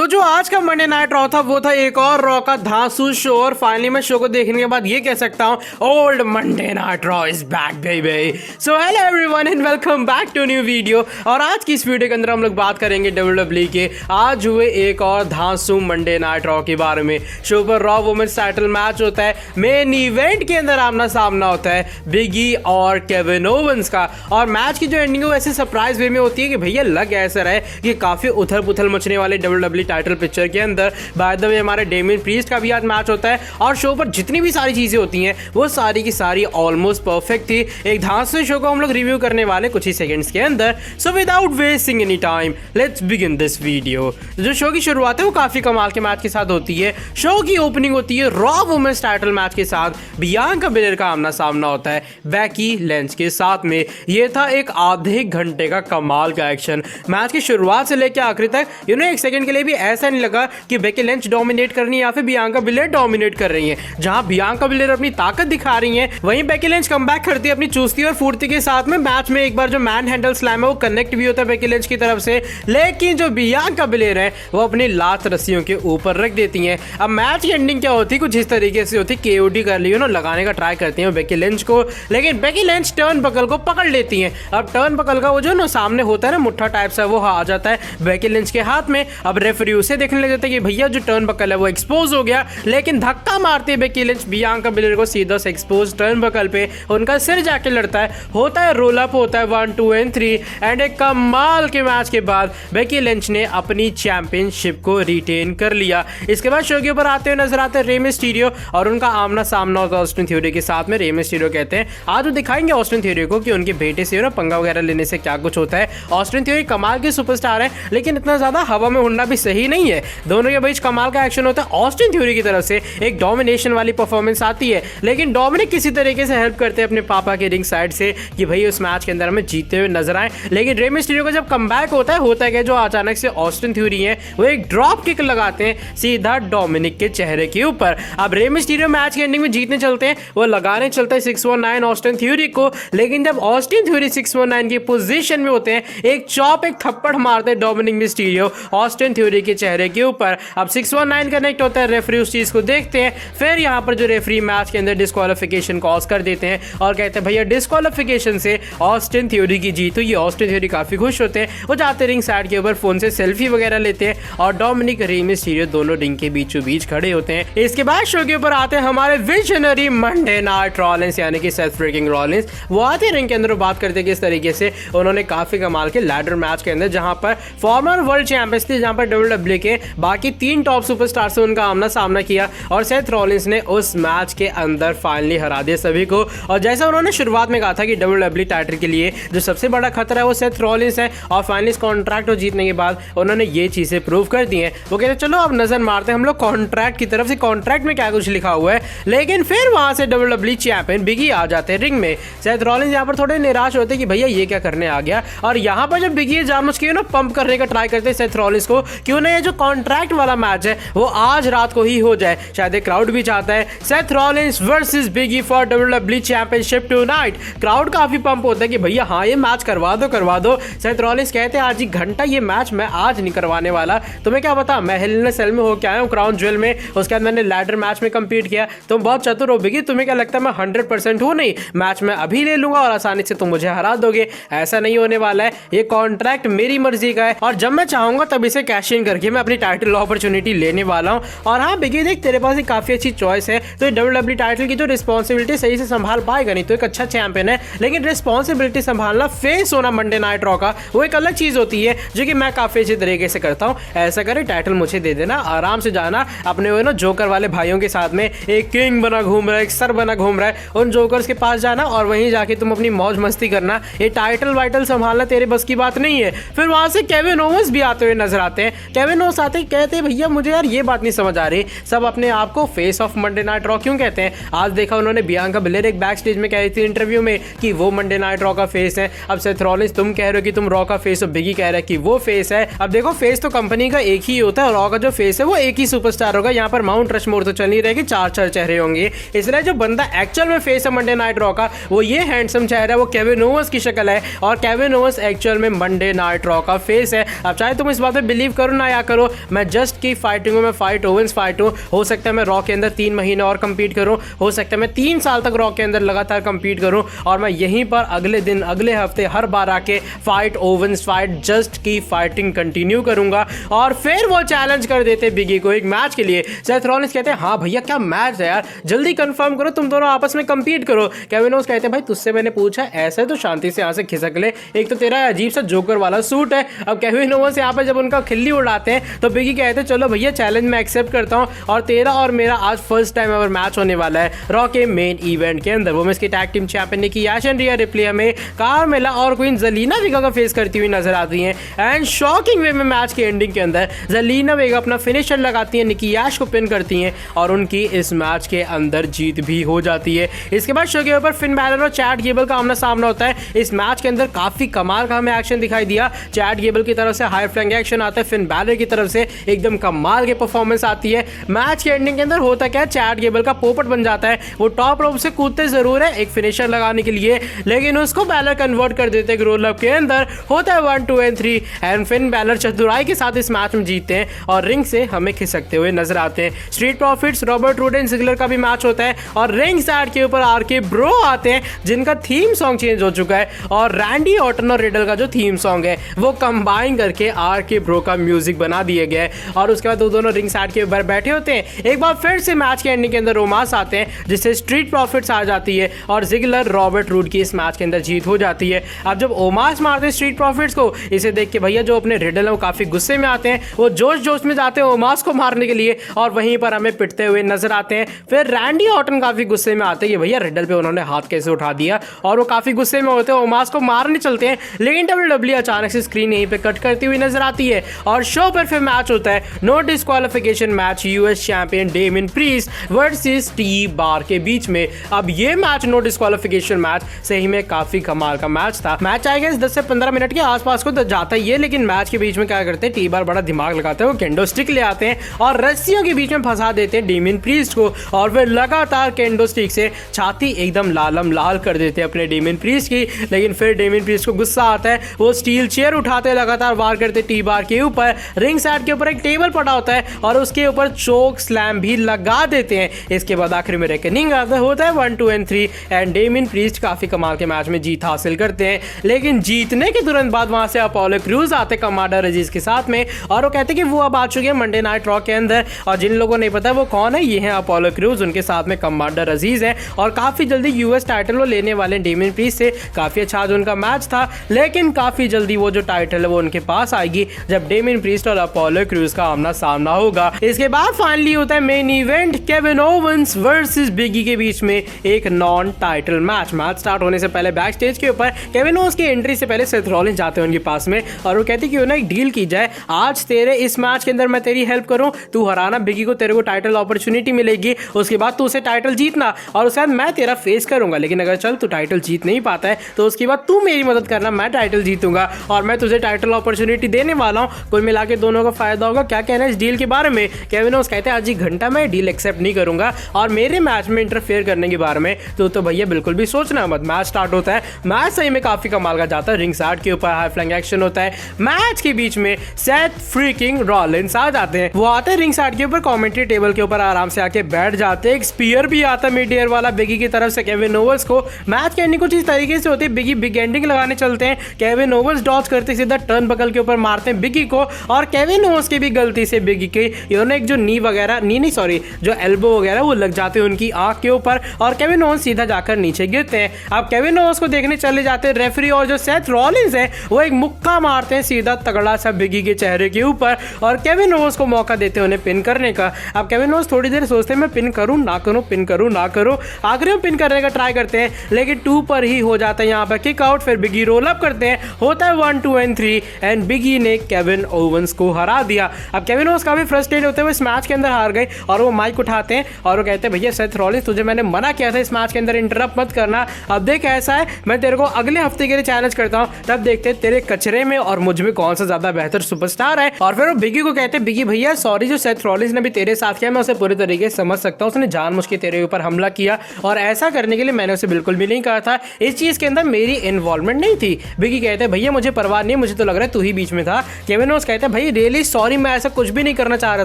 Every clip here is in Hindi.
तो जो आज का मंडे नाइट रॉ था वो था एक और रॉ का धांसू शो। और फाइनली मैं शो को देखने के बाद ये कह सकता हूँ old Monday night Raw is back baby. So hello everyone and welcome back to new video. और आज की इस वीडियो के अंदर हम लोग बात करेंगे WWE के आज हुए एक और धांसू मंडे नाइट रॉ के बारे में। शो पर रॉ वुमेन्स टाइटल मैच होता है। मेन इवेंट के अंदर आमना सामना होता है बिगी और केविन ओवेंस का। और मैच की जो एंडिंग है वो ऐसे सरप्राइज वे में होती है कि भैया लग ऐसा रहा है कि काफी उथल पुथल मचने वाले WWE टाइटल पिक्चर के अंदर। बाय द वे हमारे डेमियन प्रीस्ट का भी आज मैच होता है। और शो पर जितनी भी सारी चीजें होती हैं वो सारी की सारी ऑलमोस्ट परफेक्ट थी। एक धांसू शो को हम लोग रिव्यू करने वाले कुछ ही सेकंड्स के अंदर। So without wasting any time let's begin this video. जो शो की शुरुआत है वो काफी कमाल के मैच के साथ होती है। शो की ओपनिंग होती है रॉ वुमेन्स टाइटल मैच के साथ। बियांका बेलेर का आमना सामना होता है बेकी लिंच के साथ में। ये था एक आधे घंटे का कमाल का एक्शन। मैच की शुरुआत से लेकर आखिरी तक एक सेकंड के लिए भी ऐसा नहीं लगा कि बेकी लिंच डोमिनेट करनी है या फिर बियांका बेलेर डोमिनेट कर रही है। जहां बियांका बेलेर अपनी ताकत दिखा रही है वहीं बेकी लिंच कमबैक करती है अपनी चुस्ती और फुर्ती के साथ में। मैच में एक बार जो मैन हैंडल स्लैम है वो कनेक्ट भी होता है बेकी लिंच की तरफ से, लेकिन जो बियांका बेलेर है वो अपनी लात रस्सियों के ऊपर रख देती है। अब मैच की एंडिंग क्या होती है कुछ इस तरीके से होती है, केओडी कर ली लगाने का ट्राई करती है बेकी लिंच को, लेकिन बेकी लिंच टर्न बकल को पकड़ लेती है। अब टर्न बकल का वो जो सामने होता है ना मुट्ठा टाइप सा वो आ जाता है बेकी लिंच के हाथ में। अब रेफरी उसे देखने लग जाता है कि भैया जो टर्न बकल है वो एक्सपोज हो गया, लेकिन धक्का मारती है बेकी लिंच बियांका बेलेर को सीधा से एक्सपोज टर्न बकल पे। उनका सिर जाके लड़ता है, होता है रोल अप, होता है 1 2 एंड 3 एंड एक कमाल के मैच के बाद बेकी लिंच ने अपनी चैंपियनशिप को रिटेन कर लिया। इसके बाद शो के ऊपर आते हुए नजर आते हैं रे मिस्टीरियो और उनका आमना सामना होगा ऑस्टिन थ्योरी के साथ में। रे मिस्टीरियो कहते हैं आज वो दिखाएंगे ऑस्टिन थ्योरी को कि उनके बेटे से पंगा वगैरह लेने से क्या कुछ होता है। ऑस्टिन थ्योरी कमाल के सुपरस्टार है, लेकिन इतना ज्यादा हवा में उड़ना भी सही नहीं है। दोनों के बीच कमाल का एक्शन होता है। ऑस्टिन थ्योरी की तरफ से एक डोमिनेशन वाली परफॉर्मेंस आती है, लेकिन डोमिनिक किसी तरीके से हेल्प करते हैं अपने पापा के रिंग साइड से कि भाई उस मैच के अंदर हमें जीते हुए नजर आए। लेकिन रे मिस्टीरियो का जब कमबैक होता है कि जो अचानक से ऑस्टिन थ्योरी है वो एक ड्रॉप किक लगाते हैं सीधा डोमिनिक के चेहरे के ऊपर। अब रे मिस्टीरियो मैच की एंडिंग में जीतने चलते हैं, वो लगाने चलते हैं 619 ऑस्टिन थ्योरी को, लेकिन जब ऑस्टिन थ्योरी 619 की पोजीशन में होते हैं एक चॉप एक थप्पड़ मारते हैं डोमिनिक मिस्टीरियो ऑस्टिन थ्योरी के चेहरे के ऊपर। अब 619 कनेक्ट होता है, रेफरी उस चीज को देखते हैं। फिर यहाँ पर जो रेफरी मैच के अंदर डिस्क्वालिफिकेशन कॉज कर देते हैं और कहते हैं भैया डिस्क्वालिफिकेशन से ऑस्टिन थ्योरी की जीत हुई। ऑस्टिन थ्योरी काफी खुश होते हैं, वो जाते रिंग साइड के ऊपर फोन से सेल्फी वगैरह लेते हैं और डोमिनिक रे मिस्टीरियो दोनों रिंग के बीचों बीच खड़े होते हैं। इसके बाद शो के ऊपर आते हैं हमारे विजनरी मंडे नाइट रॉलिंस यानी कि सेथ फ्रीकिंग रॉलिंस। वो आते रिंग के अंदर बात करते हैं किस तरीके से उन्होंने काफी कमाल के लैडर मैच के अंदर जहां पर फॉर्मर वर्ल्ड चैंपियंस थे, जहां पर WWE के बाकी 3 टॉप सुपरस्टार से उनका आमना सामना किया और सेथ रॉलिंस ने उस मैच के अंदर फाइनली हरा दिया सभी को। और जैसा उन्होंने शुरुआत में कहा था कि WWE टाइटल के लिए जो सबसे बड़ा खतरा है वो सेथ रॉलिंस है, और फाइनली इस कॉन्ट्रैक्ट को जीतने के बाद उन्होंने ये चीजें प्रूव कर दी हैं। वो कहते चलो अब नजर मारते हैं हम लोग कॉन्ट्रैक्ट की तरफ से, कॉन्ट्रैक्ट में क्या कुछ लिखा हुआ है। लेकिन फिर वहां से WWE चैंपियन बिगी आ जाते हैं रिंग में। सेथ रॉलिंस यहाँ पर थोड़े निराश होते कि भैया ये क्या करने आ गया। और यहाँ पर जब बिगी जानबूझ के पंप करने का ट्राई करते हैं सेथ रॉलिंस को, क्यों ना ये जो कॉन्ट्रैक्ट वाला मैच है वो आज रात को ही हो जाए। शायद क्राउड भी चाहता है Seth Rollins versus Big E for WWE championship tonight. Crowd काफी पंप होता है कि भैया हाँ ये मैच करवा दो। सेथ रॉलिंस कहते हैं आज ही घंटा ये मैच मैं आज नहीं करवाने वाला, तुम्हें क्या पता मैं हेल इन अ सेल में होके आया हूँ क्राउन ज्वेल में, उसके बाद मैंने लैडर मैच में कंपीट किया। तुम बहुत चतुर हो बिगी, तुम्हें क्या लगता है मैं 100% हूँ? नहीं, मैच में अभी ले लूंगा और आसानी से तुम मुझे हरा दोगे। ऐसा नहीं होने वाला है, ये कॉन्ट्रैक्ट मेरी मर्जी का है और जब मैं चाहूंगा तब इसे कैश इन करके मैं अपनी टाइटल अपॉर्चुनिटी लेने वाला हूँ। और हाँ बिगी देख तेरे पास एक काफी अच्छी चॉइस है, तो WWE टाइटल की जो रिस्पॉन्सिबिलिटी सही से संभाल पाएगा नहीं, तो एक अच्छा चैंपियन है, लेकिन रिस्पॉन्सिबिलिटी संभालना फेस होना मंडे नाइट रॉ का वो एक अलग चीज होती है जो कि मैं काफी अच्छी तरीके से करता हूँ। ऐसा करे टाइटल मुझे दे देना, आराम से जाना अपने वो ना जोकर वाले भाइयों के साथ में, एक किंग बना घूम रहा है, एक सर बना घूम रहा है, उन जोकर्स के पास जाना और वहीं जाके तुम अपनी मौज मस्ती करना। ये टाइटल वाइटल संभालना तेरे बस की बात नहीं है। फिर वहां से केविन ओवेंस भी आते हुए नजर आते हैं। केविन ओवेंस आते कहते हैं भैया मुझे यार ये बात नहीं समझ आ रही, सब अपने आप को face of Monday night raw क्यों कहते हैं। आज देखा उन्होंने बियांका बेलेर एक बैक स्टेज में कह रही थी इंटरव्यू में कि वो मंडे नाइट रॉ का फेस है। अब सेथ रॉलिंस तुम कह रहे हो कि तुम रॉ का फेस हो, बिगी कह रहा है कि वो फेस है। अब देखो फेस तो कंपनी का एक ही होता है, रॉ का जो फेस है वो एक ही सुपरस्टार होगा। यहाँ पर माउंट रशमोर तो चल नहीं रहेगी, 4 चेहरे होंगे, इसलिए जो बंदा एक्चुअल में फेस है मंडे नाइट रॉ का वो ये हैंडसम चेहरा है, वो केविन ओवेंस की शक्ल है और केविन ओवेंस एक्चुअल में मंडे नाइट रॉ का फेस है। अब चाहे तुम इस बात पे बिलीव करो ना घबराया करो, मैं जस्ट की फाइटिंग हूँ, मैं फाइट ओवेंस फाइट हूँ। हो सकता है मैं रॉ के अंदर 3 महीने और कंपीट करूँ, हो सकता है मैं 3 साल तक रॉ के अंदर लगातार कंपीट करूँ और मैं यहीं पर अगले दिन अगले हफ्ते हर बार आके फाइट ओवेंस फाइट जस्ट की फाइटिंग कंटिन्यू करूंगा। और फिर वो चैलेंज कर देते बिगी को एक मैच के लिए। सेथ रॉलिंस कहते हैं हाँ भैया क्या मैच है यार, जल्दी कंफर्म करो, तुम दोनों आपस में कंपीट करो। केविन ओवेंस कहते हैं भाई तुझसे मैंने पूछा, ऐसे तो शांति से यहाँ से खिसक ले, एक तो तेरा अजीब सा जोकर वाला सूट है। अब केविन ओवेंस यहाँ पर जब उनका खिल्ली उड़ाते हैं तो बिगी कहते हैं चलो भैया चैलेंज मैं एक्सेप्ट करता हूँ और तेरा और मेरा आज फर्स्ट टाइम एवर मैच होने वाला है रॉ के मेन इवेंट के अंदर। वो इसकी tag team champion Nikki Ash and Rhea Ripley हमें कार्मेला और क्वीन ज़ेलिना वेगा का फेस करती हुई नजर आती हैं। एंड शॉकिंग वे में मैच के एंडिंग के अंदर ज़ेलिना वेगा अपना फिनिशर लगाती हैं, निकी ऐश को पिन करती हैं और उनकी इस मैच के अंदर जीत भी हो जाती है। इसके बाद शो के ऊपर फिन बैलर और चैट गेबल का आमना सामना होता है। इस मैच के अंदर काफी कमाल का हमें एक्शन दिखाई दिया। चैट गेबल की तरफ से हाई फ्लैंक एक्शन आता है, फिन बैलर की तरफ से एकदम कमाल की परफॉर्मेंस आती है। मैच के एंडिंग के अंदर होता क्या है, चैट गेबल का पोपट बन जाता है। वो टॉप रोप से कूदते जरूर है एक फिनिशर लगाने के लिए, लेकिन उसको बैलर कन्वर्ट कर देते हैं रोल अप के अंदर। होता है 1 2 एंड 3 एंड फिन बैलर चतुराई के साथ इस मैच में जीतते हैं और रिंग से हमें खिसकते हुए नजर आते हैं। Street Profits Robert Roode and Ziggler का भी मैच होता है और रिंग साइड के ऊपर आरके ब्रो आते हैं जिनका थीम सॉन्ग चेंज हो चुका है और रैंडी ऑर्टन और रिडल का जो थीम सॉन्ग है वो कंबाइन करके आरके ब्रो का म्यूजिक बना दिया गया है। और उसके बाद वो दोनों रिंग साइड के ऊपर बैठे होते हैं। एक बार फिर से मैच के एंडिंग के अंदर रोमांस आते हैं जिससे स्ट्रीट प्रॉफिट्स आ जाती है और जिगलर रॉबर्ट रूड की इस मैच के अंदर जीत हो जाती है। अब जब ओमास मारते हैं स्ट्रीट प्रॉफिट्स को, इसे देख के भैया जो अपने रिडल है वो काफी गुस्से में आते हैं, वो जोश जोश में जाते हैं ओमास को मारने के लिए और वहीं पर हमें पिटते हुए नजर आते हैं। फिर रैंडी ऑर्टन काफी गुस्से में आते हैं, ये भैया रिडल पे उन्होंने हाथ कैसे उठा दिया, और वो काफी गुस्से में होते हैं, ओमास को मारने चलते हैं। लेकिन डब्ल्यूडब्ल्यूई अचानक से स्क्रीन यहीं पे कट करती हुई नजर आती है और शो पर फिर मैच होता है no disqualification match US champion Damian Priest versus T Bar के बीच में। अब ये मैच नो डिस्क्वालिफिकेशन मैच सही में काफी कमाल का मैच था। मैच आएगा 10 से 15 मिनट के आसपास को जाता ही है, लेकिन मैच के बीच में क्या करते हैं टी बार बड़ा दिमाग लगाते हैं, वो केंडो स्टिक ले आते हैं और रस्सियों के बीच में फंसा देते हैं डेमियन प्रीस्ट को और फिर लगातार केंडो स्टिक से छाती एकदम लालम लाल कर देते हैं अपने डेमियन प्रीस्ट की। लेकिन फिर डेमियन प्रीस्ट को गुस्सा आता है, वो स्टील चेयर उठाते लगातार वार करते टी बार के ऊपर। रिंग साइड के ऊपर एक टेबल पड़ा होता है और उसके ऊपर चोक स्लैम भी लगा देते हैं। इसके बाद आखिर में रेकनिंग आता होता है 1 2 एंड 3 एंड डेमियन प्रीस्ट काफी कमाल के मैच में जीत हासिल करते हैं। लेकिन जीतने के तुरंत बाद वहां से अपोलो क्रूज आते कमांडर अजीज के साथ में और वो कहते कि वो अब आ चुके हैं मंडे नाइट रॉ के अंदर। और जिन लोगों ने पता वो कौन है, ये है अपोलो क्रूज, उनके साथ में कमांडर अजीज है और काफी जल्दी यूएस टाइटल वो लेने वाले डेमियन प्रीस्ट से। काफी अच्छा आज उनका मैच था, लेकिन काफी जल्दी वो जो टाइटल है वो उनके पास आएगी जब डेमियन प्रीस्ट और अपोलो क्रूज का आमना सामना होगा। इसके बाद फाइनली होता है main event Kevin Owens versus Big E के बीच में एक non title match. Match start होने से पहले बैक स्टेज के ऊपर केविन ओवेंस की एंट्री से पहले सेथ रॉलिंस जाते हैं उनके पास में और वो कहते कि ना एक डील की जाए, आज तेरे इस मैच के अंदर मैं तेरी हेल्प करूं, तू हराना बिगी को, तेरे को टाइटल अपॉर्चुनिटी मिलेगी, उसके बाद तू उसे टाइटल जीतना और उसके बाद मैं तेरा फेस करूंगा। लेकिन अगर चल तू टाइटल जीत नहीं पाता है तो उसके बाद तू मेरी मदद करना, मैं टाइटल जीतूंगा और मैं तुझे टाइटल अपॉर्चुनिटी देने वाला हूं। कुल मिला के दोनों का फायदा होगा। क्या कहना है इस डील के बारे में? केविन ओवेंस कहते हैं आज ही घंटा मैं डील एक्सेप्ट नहीं करूंगा और मेरे मैच में इंटरफेयर करने के बारे में तो भैया बिल्कुल भी सोचना मत। मैच स्टार्ट होता है, मैच सही में काफी कमाल का जाता है, रिंग साइड के ऊपर हाई फ्लैंक एक्शन होता है। मैच के बीच में सेथ फ्रीकिंग रॉलिंस आ जाते हैं, वो आते हैं रिंग साइड के ऊपर, कमेंट्री टेबल के ऊपर आराम से आके बैठ जाते हैं। एक स्पीयर भी आता है मिड एयर वाला बिगी की तरफ से केविन ओवेंस को। मैच की एंडिंग कुछ इस तरीके से होती है, बिगी बिग एंडिंग लगाने चलते हैं, केविन ओवेंस डॉज करते सीधा टर्न बकल के ऊपर मारते हैं बिगी को और केविन ओवेंस की भी गलती से बिगी की इन्होंने एक जो नी वगैरह जो एल्बो वगैरह वो लग जाते हैं उनकी आंख के ऊपर और केविन ओवेंस सीधा जाकर नीचे गिरते हैं। अब केविन ओवेंस को देखने चले जाते हैं रेफरी और जो सेथ रॉलिंस है वो एक मुक्का मारते हैं सीधा तगड़ा सा बिगी के चेहरे के ऊपर और केविन ओवेंस को मौका देते हैं उन्हें पिन करने का। अब केविन ओवेंस थोड़ी देर सोचते हैं मैं पिन करूं ना करूं, पिन करूं ना करूं, आखिर में पिन करने का ट्राई करते हैं लेकिन 2 पर ही हो जाता है यहाँ पर किक आउट। फिर बिगी रोल अप करते हैं, होता है 1 2 एंड 3 एंड बिगी ने केविन ओवेंस को हरा दिया। अब केविन ओवेंस काफी फ्रस्ट्रेट होते हुए इस मैच के अंदर हार गए और वो माइक उठाते हैं और वो कहते हैं भैया सेथ रॉलिंस तुझे मैंने मना किया था इस मैच के अंदर इंटरप्ट मत करना, अब देख ऐसा है मैं तेरे को अगले हफ्ते के लिए चैलेंज करता हूं, तब देखते हैं तेरे कचरे में और मुझ में कौन सा ज्यादा बेहतर सुपरस्टार है। और फिर वो बिगी को कहते हैं बिगी भैया सॉरी जो सेथ रॉलिंस ने भी तेरे साथ किया मैं उसे पूरे तरीके से समझ सकता हूं, उसने जानबूझ के तेरे ऊपर हमला किया और ऐसा करने के लिए मैंने उसे बिल्कुल भी नहीं कहा था, इस चीज के अंदर मेरी इन्वॉल्वमेंट नहीं थी। बिगी कहते हैं भैया मुझे परवाह नहीं, मुझे तो लग रहा है तू ही बीच में था। केविन ओवेंस कहते हैं भाई भाई रियली सॉरी, मैं ऐसा कुछ भी नहीं करना चाह रहा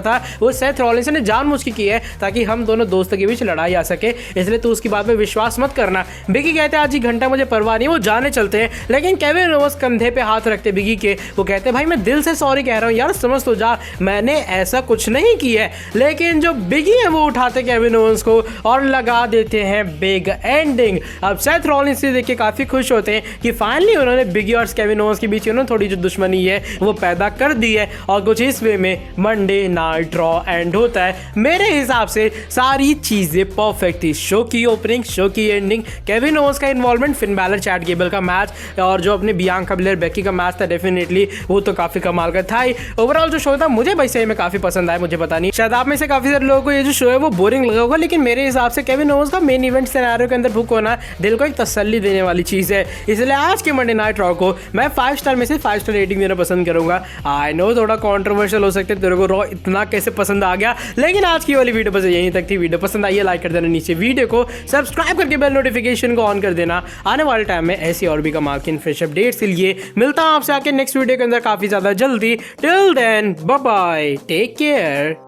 था, वो सेथ रॉलिंस ने जानबूझ के की है ताकि हम दोनों दोस्तों के बीच लड़ाई आ सके, इसलिए तू उसकी बात पे विश्वास मत करना। बिगी कहते हैं आज ही घंटा मुझे परवाह नहीं, वो जाने चलते हैं। लेकिन केविन ओवंस कंधे पे हाथ रखते बिगी के, वो कहते हैं भाई मैं दिल से सॉरी कह रहा हूँ यार, समझ तो जा, मैंने ऐसा कुछ नहीं किया है। लेकिन जो बिगी है वो उठाते केविन ओवंस को और लगा देते हैं बिग एंडिंग। अब सेथ रॉलिंस से देख के काफी खुश होते हैं कि फाइनली उन्होंने बिगी और केविन ओवंस के बीच उन्होंने थोड़ी जो दुश्मनी है वो पैदा कर दी है, और कुछ इस वे में मंडे नाइट रॉ एंड होता है। मेरे हिसाब से सारी चीजें परफेक्ट थी, शो की ओपनिंग, शो की एंडिंग, केविन ओवंस का involvement, Finn Balor Chad Gable का मैच, और जो अपने बियांका बिलेर बेकी का मैच था, डेफिनेटली वो तो काफी कमाल का था ही। ओवरऑल जो शो था मुझे भाई सही में काफी पसंद आया। मुझे पता नहीं शायद आप में से काफी सारे लोगों को ये जो शो है वो बोरिंग लगा होगा, लेकिन मेरे हिसाब से केविन ओवंस का मेन इवेंट सिनेरियो के अंदर बुक होना दिल को एक तसल्ली देने वाली चीज है, इसलिए आज के मंडे नाइट रॉ को मैं 5 स्टार में से 5 स्टार रेटिंग देना पसंद करूंगा। आई नो थोड़ा कंट्रोवर्शियल हो सकता है, तेरे को रॉ इतना कैसे पसंद आ गया, लेकिन आज की वाली वीडियो बस यहीं तक थी। वीडियो पसंद आई है लाइक कर देना, नीचे वीडियो को सब्सक्राइब करके बेल नोटिफिकेशन को ऑन कर देना। आने वाले टाइम में ऐसी और भी कमाल की फ्रेश अपडेट्स के लिए मिलता हूं आपसे आके नेक्स्ट वीडियो के अंदर काफी ज्यादा जल्दी। Till then bye bye, take care.